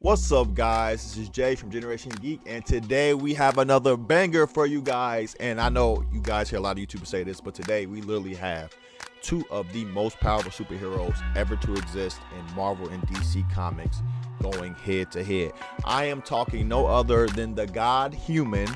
What's up, guys? This is Jay from Generation Geek, and today we have another banger for you guys. And I know you guys hear a lot of YouTubers say this, but today we literally have two of the most powerful superheroes ever to exist in Marvel and DC Comics going head to head. I am talking no other than the God Human,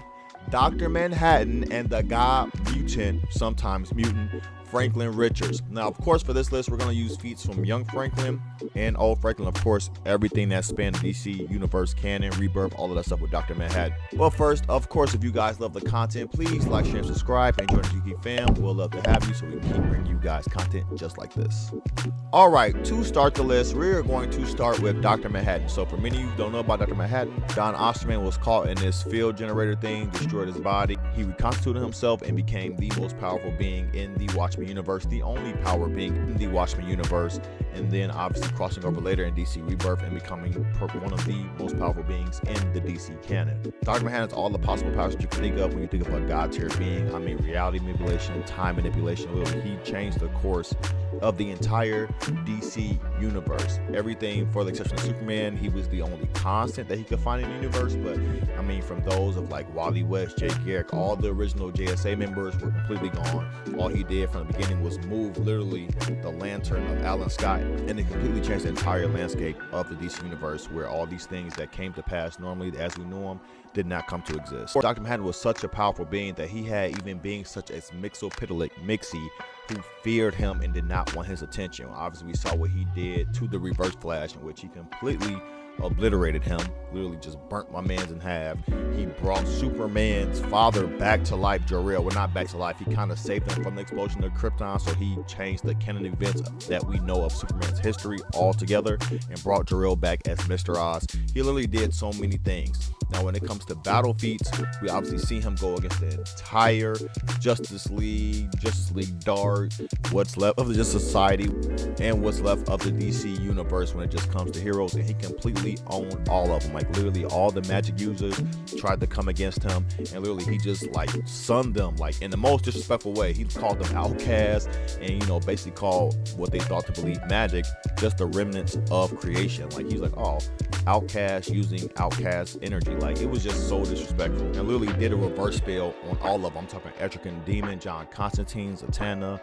Dr. Manhattan, and the God Mutant, sometimes Mutant, Franklin Richards. Now, of course, for this list, we're going to use feats from Young Franklin and Old Franklin. Of course, everything that spanned the DC Universe, canon, rebirth, all of that stuff with Dr. Manhattan. But first, of course, if you guys love the content, please like, share, and subscribe, and join the Geek fam. We'll love to have you so we can keep bringing you guys content just like this. All right, to start the list, we're going to start with Dr. Manhattan. So for many of you who don't know about Dr. Manhattan, Don Osterman was caught in this field generator thing, destroyed his body. He reconstituted himself and became the most powerful being in the Watchmen universe, the only power being in the Watchmen universe, and then obviously crossing over later in DC Rebirth and becoming one of the most powerful beings in the DC canon. Dr. Manhattan has all the possible powers that you can think of when you think of a god-tier being. I mean, reality manipulation, time manipulation. Literally, he changed the course of the entire DC universe. Everything for the exception of Superman, he was the only constant that he could find in the universe. But I mean, from those of like Wally West, Jake Garrick, all the original JSA members were completely gone. All he did from the beginning was move literally the lantern of Alan Scott, and it completely changed the entire landscape of the DC universe, where all these things that came to pass normally as we knew them did not come to exist. Dr. Manhattan was such a powerful being that he had even beings such as Mixopidalic Mixie, who feared him and did not want his attention. Obviously, we saw what he did to the Reverse Flash, in which he completely obliterated him, literally just burnt my man's in half. He brought Superman's father back to life, Jor-El. Well, not back to life, he kind of saved him from the explosion of Krypton, so he changed the canon events that we know of Superman's history altogether and brought Jor-El back as Mr. Oz. He literally did so many things. Now, when it comes to battle feats, we obviously see him go against the entire Justice League Dark, what's left of the Justice Society, and what's left of the DC universe when it just comes to heroes, and he completely owned all of them. Like, literally all the magic users tried to come against him, and literally he just like sunned them like in the most disrespectful way. He called them outcasts, and basically called what they thought to believe magic just the remnants of creation. Like, he's like, oh, outcast using outcast energy. Like, it was just so disrespectful, and literally did a reverse spell on all of them. I'm talking Etrigan Demon, John Constantine, Zatanna,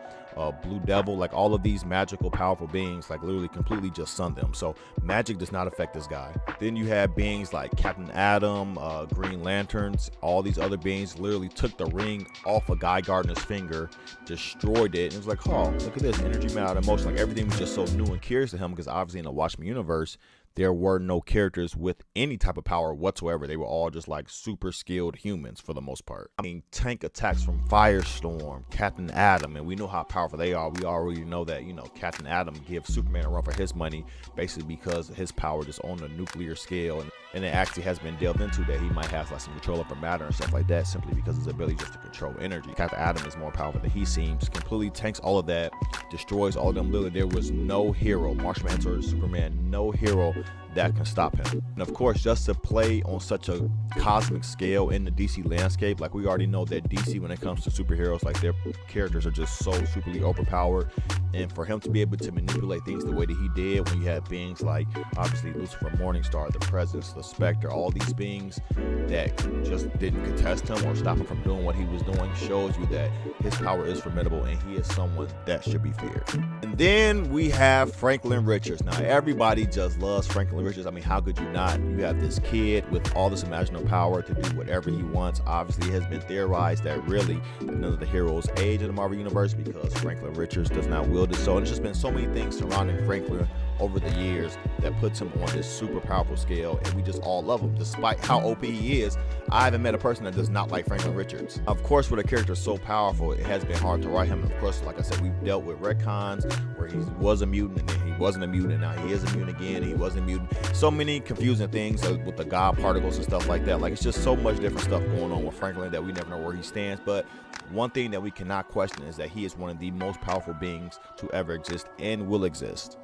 Blue Devil, like all of these magical powerful beings, like literally completely just sunned them. So magic does not affect this guy. Then you have beings like Captain Atom, Green Lanterns, all these other beings literally took the ring off of Guy Gardner's finger, destroyed it, and it was like, oh, look at this energy, matter, emotion. Like, everything was just so new and curious to him, because obviously in the Watchmen universe there were no characters with any type of power whatsoever. They were all just like super skilled humans for the most part. I mean, tank attacks from Firestorm, Captain Atom, and we know how powerful they are. We already know that, Captain Atom gives Superman a run for his money, basically because his power just on a nuclear scale. And it actually has been delved into that he might have like some control over matter and stuff like that, simply because his ability just to control energy. Captain Atom is more powerful than he seems, completely tanks all of that, destroys all of them. Literally, there was no hero, Martian Manhunter, Superman, no hero that can stop him. And of course, just to play on such a cosmic scale in the DC landscape, like we already know that DC, when it comes to superheroes, like their characters are just so superly overpowered, and for him to be able to manipulate things the way that he did, when you have beings like obviously Lucifer, Morningstar, the Presence, the Spectre, all these beings that just didn't contest him or stop him from doing what he was doing, shows you that his power is formidable and he is someone that should be feared. And then we have Franklin Richards. Now, everybody just loves Franklin Richards. I mean, how could you not? You have this kid with all this imaginable power to do whatever he wants. Obviously, it has been theorized that really none of the heroes age in the Marvel universe because Franklin Richards does not wield it. So there's just been so many things surrounding Franklin over the years that puts him on this super powerful scale, and we just all love him despite how OP he is. I haven't met a person that does not like Franklin Richards. Of course, with a character so powerful, it has been hard to write him. And of course, like I said, we've dealt with retcons where he was a mutant and then he wasn't a mutant, and now he is a mutant again, he wasn't a mutant. So many confusing things with the God particles and stuff like that. Like, it's just so much different stuff going on with Franklin that we never know where he stands. But one thing that we cannot question is that he is one of the most powerful beings to ever exist and will exist.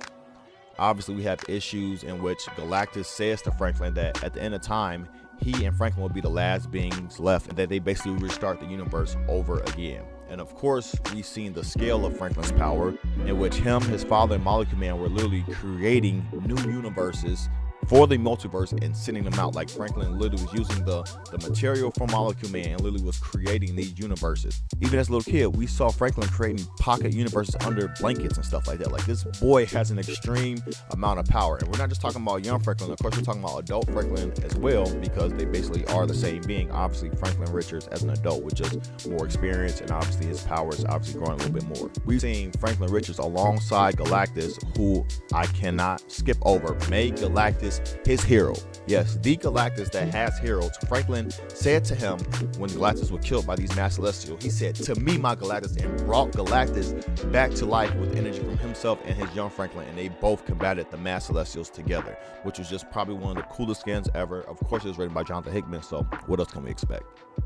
Obviously, we have issues in which Galactus says to Franklin that at the end of time, he and Franklin will be the last beings left, and that they basically restart the universe over again. And of course, we've seen the scale of Franklin's power, in which him, his father, and Molecule Man were literally creating new universes for the multiverse and sending them out. Like Franklin literally was using the material from Molecule Man and literally was creating these universes. Even as a little kid, we saw Franklin creating pocket universes under blankets and stuff like that. Like, this boy has an extreme amount of power. And we're not just talking about young Franklin. Of course, we're talking about adult Franklin as well, because they basically are the same being. Obviously, Franklin Richards as an adult with just more experience, and obviously his power is obviously growing a little bit more. We've seen Franklin Richards alongside Galactus, who I cannot skip over, made Galactus his hero. Yes, the Galactus that has heroes. Franklin said to him when Galactus was killed by these mass celestials, he said, "To me, my Galactus," and brought Galactus back to life with energy from himself and his young Franklin, and they both combated the mass celestials together, which was just probably one of the coolest skins ever. Of course, it was written by Jonathan Hickman, so what else can we expect?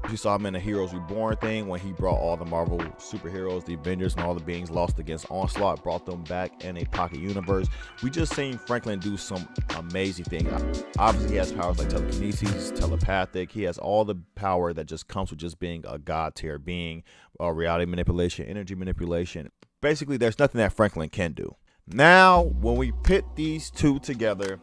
You saw him in the Heroes Reborn thing when he brought all the Marvel superheroes, the Avengers, and all the beings lost against Onslaught, brought them back in a pocket universe. We just seen Franklin do some amazing things. Obviously, he has powers like telekinesis, telepathic. He has all the power that just comes with just being a god tier being, reality manipulation, energy manipulation. Basically, there's nothing that Franklin can do. Now, when we pit these two together,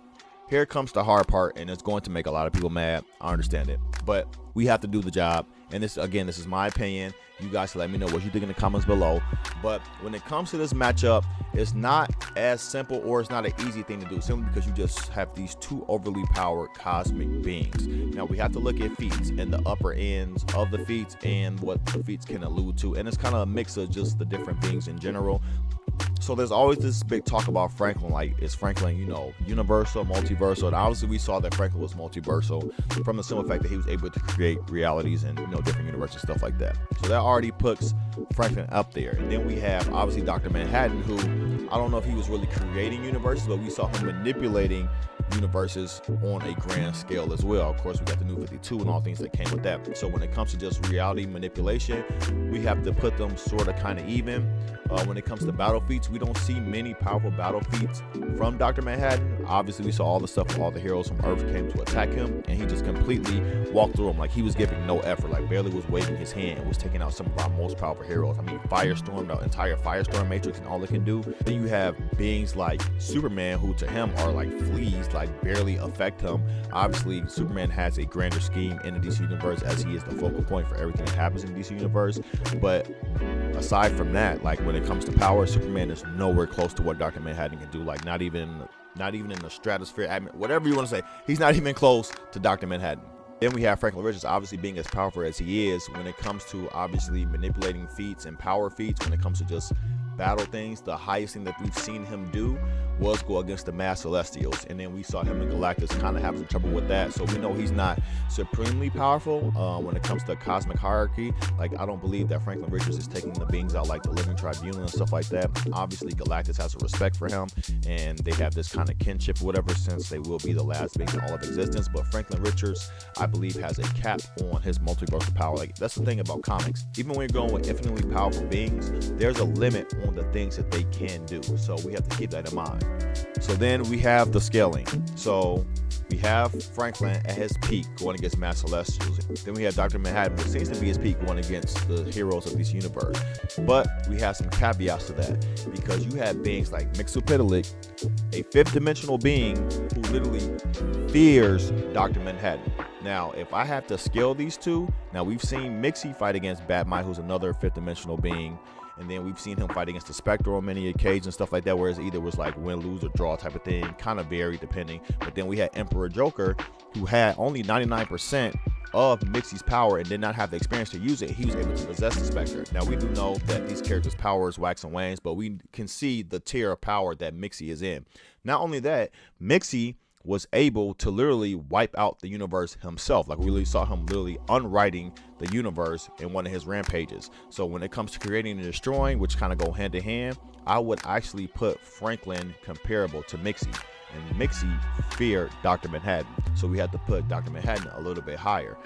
here comes the hard part, and it's going to make a lot of people mad. I understand it, but we have to do the job. And this, again, this is my opinion. You guys let me know what you think in the comments below. But when it comes to this matchup, it's not as simple, or it's not an easy thing to do, simply because you just have these two overly powered cosmic beings. Now, we have to look at feats and the upper ends of the feats and what the feats can allude to. And it's kind of a mix of just the different beings in general. So there's always this big talk about Franklin, like, is Franklin, universal, multiversal? And obviously we saw that Franklin was multiversal from the simple fact that he was able to create realities and, different universes and stuff like that. So that already puts Franklin up there. And then we have, obviously, Dr. Manhattan, who, I don't know if he was really creating universes, but we saw him manipulating universes on a grand scale as well. Of course, we got the New 52 and all things that came with that. So when it comes to just reality manipulation, we have to put them sort of kind of even. When it comes to battle feats, we don't see many powerful battle feats from Dr. Manhattan. Obviously, we saw all the stuff where all the heroes from Earth came to attack him, and he just completely walked through them. Like, he was giving no effort, like barely was waving his hand, was taking out some of our most powerful heroes. I mean, Firestorm, the entire Firestorm Matrix and all it can do. Then you have beings like Superman, who to him are like fleas, like barely affect him. Obviously, Superman has a grander scheme in the DC universe, as he is the focal point for everything that happens in the DC universe. But aside from that, like, when it comes to power, Superman is nowhere close to what Dr. Manhattan can do. Like, not even in the stratosphere, whatever you want to say, he's not even close to Dr. Manhattan. Then we have Franklin Richards, obviously being as powerful as he is when it comes to obviously manipulating feats and power feats. When it comes to just battle things, the highest thing that we've seen him do was go against the mass celestials, and then we saw him and Galactus kind of having trouble with that. So we know he's not supremely powerful when it comes to cosmic hierarchy. Like, I don't believe that Franklin Richards is taking the beings out like the Living Tribunal and stuff like that. Obviously, Galactus has a respect for him, and they have this kind of kinship or whatever, since they will be the last beings in all of existence. But Franklin Richards, I believe, has a cap on his multiversal power. Like, that's the thing about comics. Even when you're going with infinitely powerful beings, there's a limit on the things that they can do. So we have to keep that in mind. So then we have the scaling. So we have Franklin at his peak going against mass celestials. Then we have Dr. Manhattan, which seems to be his peak, going against the heroes of this universe. But we have some caveats to that, because you have beings like Mxyzptlk, a fifth dimensional being who literally fears Dr. Manhattan. Now, if I have to scale these two, now we've seen Mixie fight against Batmite, who's another fifth dimensional being. And then we've seen him fight against the Spectre on many occasions and stuff like that, whereas either was like win, lose, or draw type of thing, kind of varied depending. But then we had Emperor Joker, who had only 99% of Mixie's power and did not have the experience to use it. He was able to possess the Spectre. Now, we do know that these characters' powers wax and wanes, but we can see the tier of power that Mixie is in. Not only that, Mixie was able to literally wipe out the universe himself. Like, we really saw him literally unwriting the universe in one of his rampages. So when it comes to creating and destroying, which kind of go hand in hand, I would actually put Franklin comparable to Mixie. And Mixie feared Dr. Manhattan. So we had to put Dr. Manhattan a little bit higher.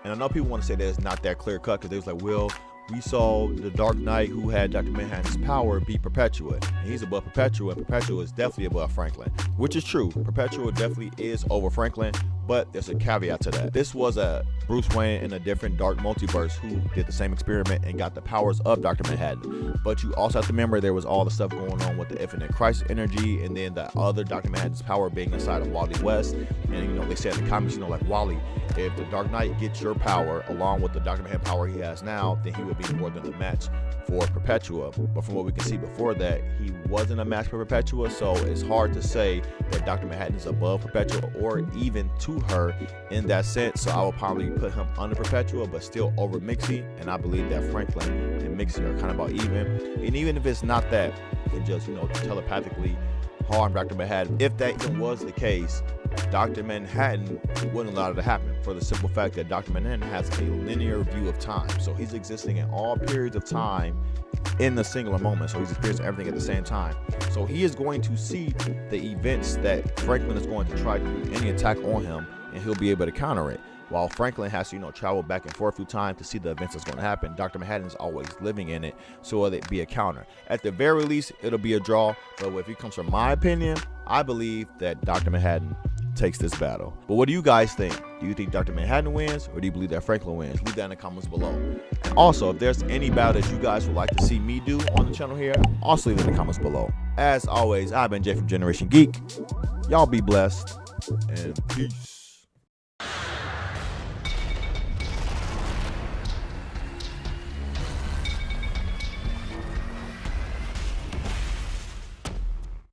And I know people want to say that it's not that clear cut, because they was like, well, we saw the Dark Knight, who had Dr. Manhattan's power, beat Perpetua, and he's above Perpetua, and Perpetua is definitely above Franklin, which is true. Perpetua definitely is over Franklin, But there's a caveat to that. This was a Bruce Wayne in a different dark multiverse who did the same experiment and got the powers of Dr. Manhattan. But you also have to remember there was all the stuff going on with the infinite crisis energy, and then the other Dr. Manhattan's power being inside of Wally West. And they said in the comics, like Wally, if the Dark Knight gets your power along with the Dr. Manhattan power he has now, then he would be more than a match for Perpetua. But from what we can see before that, he wasn't a match for Perpetua, so it's hard to say that Dr. Manhattan is above Perpetua or even to her in that sense. So I will probably put him under Perpetua, but still over Mixie. And I believe that Franklin and Mixie are kind of about even. And even if it's not that, you can just telepathically harm Dr. Manhattan. If that even was the case, Dr. Manhattan wouldn't allow it to happen, for the simple fact that Dr. Manhattan has a linear view of time. So he's existing in all periods of time in a singular moment. So he's experiencing everything at the same time. So he is going to see the events that Franklin is going to try to do any attack on him, and he'll be able to counter it. While Franklin has to, travel back and forth through time to see the events that's going to happen, Dr. Manhattan is always living in it, so it'll be a counter. At the very least, it'll be a draw. But if it comes from my opinion, I believe that Dr. Manhattan takes this battle. But what do you guys think? Do you think Dr. Manhattan wins, or do you believe that Franklin wins? Leave that in the comments below. And also, if there's any battle that you guys would like to see me do on the channel here, also leave it in the comments below. As always, I've been Jay from Generation Geek. Y'all be blessed, and peace.